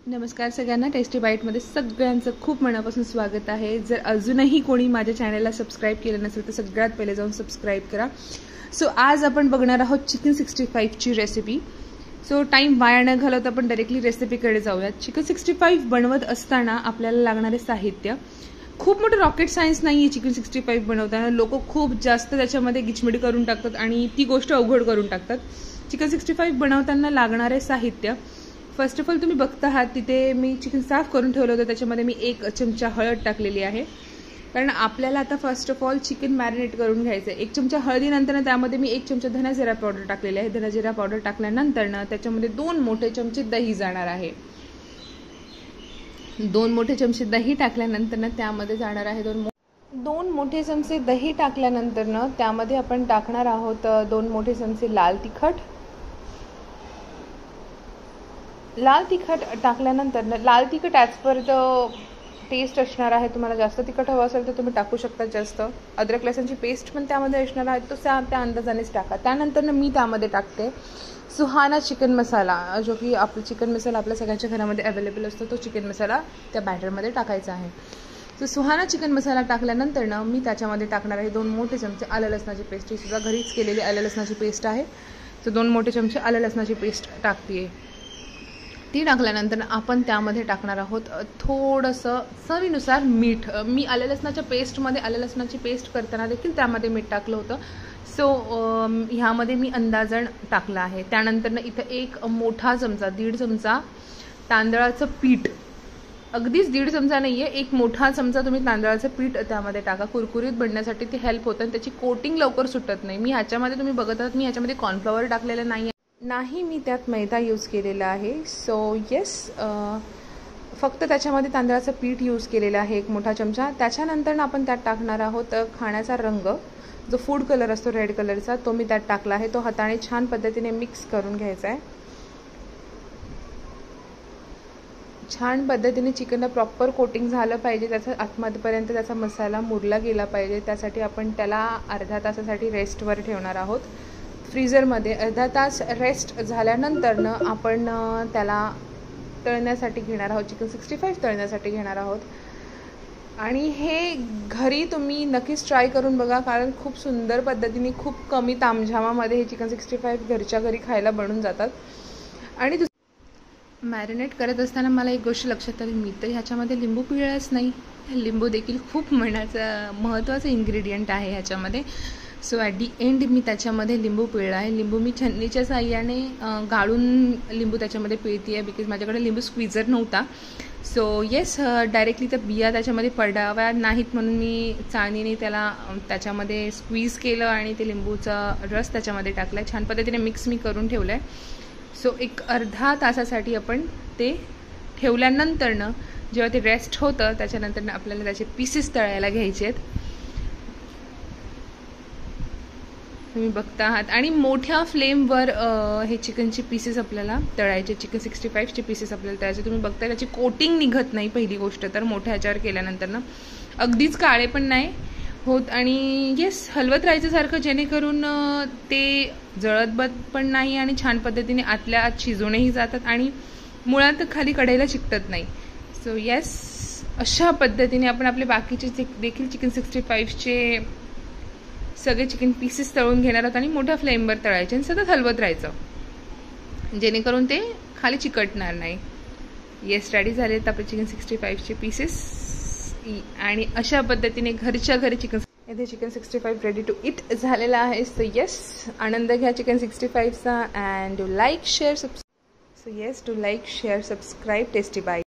नमस्कार सगळ्यांना, टेस्टी बाईटमध्ये सगळ्यांचं खूप मनापासून स्वागत आहे। जर अजूनही कोणी माझ्या चॅनलला सबस्क्राइब केलं नसेल तर सगळ्यात पहिले जाऊन सबस्क्राइब करा। सो आज आपण बघणार आहोत चिकन 65 ची रेसिपी। सो टाइम वाया न घालवता आपण डायरेक्टली रेसिपीकडे जाऊया। चिकन 65 बनवत असताना आपल्याला लागणारे साहित्य खूप मोठं रॉकेट सायन्स नाहीये। चिकन 65 बनवताना लोक खूप जास्त त्याच्यामध्ये गिचमिड करून टाकतात आणि ती गोष्ट अवघड करून टाकतात। चिकन 65 बनवताना लागणारे साहित्य, फर्स्ट ऑफ ऑल तुम्ही बघता आहात तिथे मी चिकन साफ करून ठेवलं होतं। त्याच्यामध्ये मी 1 चमचा हळद टाकलेली आहे, कारण आपल्याला आता first of all chicken marinate करून घ्यायचं आहे। 1 चमचा हळदीनंतर त्यामध्ये मी 1 चमचा धना जिरा पावडर टाकलेली आहे। धना जिरा पावडर टाकल्यानंतर त्याच्यामध्ये 2 मोठे चमचे दही जाणार आहे। 2 मोठे चमचे दही टाकल्यानंतर त्यामध्ये जाणार आहे 2 मोठे चमचे दही टाकल्यानंतर त्यामध्ये आपण टाकणार आहोत 2 मोठे चमचे लाल तिखट। लाल तिखट टाकल्यानंतर लाल तिखट ॲज पर द टेस्ट असणार आहे। तुम्हाला जास्त तिखट हवं असेल तर तुम्ही टाकू शकता जास्त। अद्रक लसूणची पेस्ट पण त्यामध्ये असणार आहे, तो त्या अंदाजानेच टाका। त्यानंतर मी त्यामध्ये टाकते सुहाना चिकन मसाला, जो की आपला चिकन मसाला आपल्या सगळ्यांच्या घरामध्ये अवेलेबल असतो। तो चिकन मसाला त्या बॅटरमध्ये टाकायचा आहे। तो सुहाना चिकन मसाला टाकल्यानंतर मी त्याच्यामध्ये टाकणार आहे 2 मोठे चमचे आलं लसणाची पेस्ट। ही सुद्धा घरीच केलेली आलं लसणाची पेस्ट आहे। सो 2 मोठे चमचे आलं लसणाची पेस्ट टाकते। ती टाकल्यानंतर आपण त्यामध्ये टाकणार आहोत थोडंसं चवीनुसार मीठ। मी आलं लसणाच्या पेस्टमध्ये आलं लसणाची पेस्ट करताना देखील त्यामध्ये मीठ टाकलं होतं। सो ह्यामध्ये मी अंदाजण टाकलं आहे। त्यानंतर इथं 1 मोठा चमचा 1.5 चमचा तांदळाचं पीठ, अगदीच 1.5 चमचा नाही आहे, 1 मोठा चमचा तुम्ही तांदळाचं पीठ त्यामध्ये टाका। कुरकुरीत बनण्यासाठी ते हेल्प होतं आणि त्याची कोटिंग लवकर सुटत नाही। मी ह्याच्यामध्ये तुम्ही बघत आहात मी ह्याच्यामध्ये कॉर्नफ्लॉवर टाकलेलं नाही, मी त्यात मैदा यूज केलेला आहे। सो येस, फक्त त्याच्यामध्ये तांदळाचं पीठ यूज केलेलं आहे 1 मोठा चमचा। त्याच्यानंतर आपण त्यात टाकणार आहोत खाण्याचा रंग, जो फूड कलर असतो रेड कलरचा, तो मी त्यात टाकला आहे। तो हाताने छान पद्धतीने मिक्स करून घ्यायचा आहे। छान पद्धतीने चिकनला प्रॉपर कोटिंग झालं पाहिजे, त्याचा आतमध्येपर्यंत त्याचा मसाला मुरला गेला पाहिजे। त्यासाठी आपण त्याला अर्धा तासासाठी रेस्टवर ठेवणार आहोत फ्रीजरमध्ये। अर्धा तास रेस्ट झाल्यानंतर आपण त्याला तळण्यासाठी घेणार आहोत, चिकन 65 तळण्यासाठी घेणार आहोत। आणि हे घरी तुम्ही नक्कीच ट्राय करून बघा, कारण खूप सुंदर पद्धतीने खूप कमी तामझामामध्ये हे चिकन 65 घरच्या घरी खायला बनून जातात। आणि मॅरिनेट करत असताना मला एक गोष्ट लक्षात आली, मी तर ह्याच्यामध्ये लिंबू पिळलाच नाही। लिंबू देखील खूप महत्त्वाचं इन्ग्रेडियंट आहे ह्याच्यामध्ये। So at the and me त्याच्यामध्ये लिंबू पिळला आहे। लिंबू मी छन्नीच्या साह्याने गाळून लिंबू त्याच्यामध्ये पिळते आहे, बिकॉज माझ्याकडे लिंबू स्क्वीझर नव्हता। सो येस, डायरेक्टली त्या बिया त्याच्यामध्ये पडाव्या नाहीत म्हणून मी चाळणीने त्याच्यामध्ये स्क्वीज केलं आणि ते लिंबूचा रस त्याच्यामध्ये टाकला आहे। छान पद्धतीने मिक्स मी करून ठेवलं आहे। सो एक अर्धा तासासाठी आपण ते ठेवल्यानंतर जेव्हा ते रेस्ट होतं त्याच्यानंतर आपल्याला त्याचे पीसेस तळायला घ्यायचे आहेत, तुम्ही बघता आहात। आणि मोठ्या फ्लेमवर हे चिकनचे पीसेस आपल्याला तळायचे, चिकन 65 चे पीसेस आपल्याला तळायचे। तुम्ही बघताय त्याची कोटिंग निघत नाही पहिली गोष्ट तर, मोठ्या ह्याच्यावर केल्यानंतर अगदीच काळे पण नाही होत। आणि येस, हलवत राहायचं सारखं, जेणेकरून ते जळत पण नाही आणि छान पद्धतीने आतल्या आत शिजूनही जातात आणि मुळात खाली कढईला चिकटत नाही। सो येस, अशा पद्धतीने आपण आपले बाकीचे देखील चिकन 65 चे सगळे चिकन पीसेस तळून घेणार आहोत आणि मोठ्या फ्लेमवर तळायचे आणि सतत हलवत राहायचं, जेणेकरून ते खाली चिकटणार नाही। येस, रेडी झाले आहेत आपले चिकन 65 चे पीसेस। आणि अशा पद्धतीने घरच्या घरी चिकन 65 रेडी टू इट झालेला आहे। सो येस, आनंद घ्या चिकन 65 चा and do like share subscribe tasty bite.